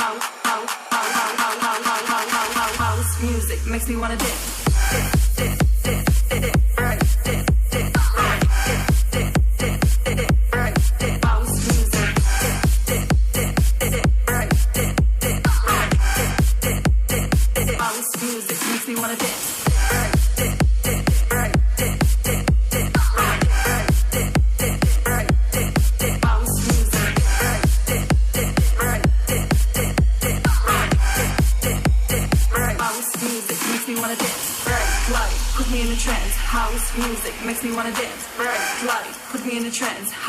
House music makes me wanna dance. House music makes me wanna dance. Bright light, put me in a trance.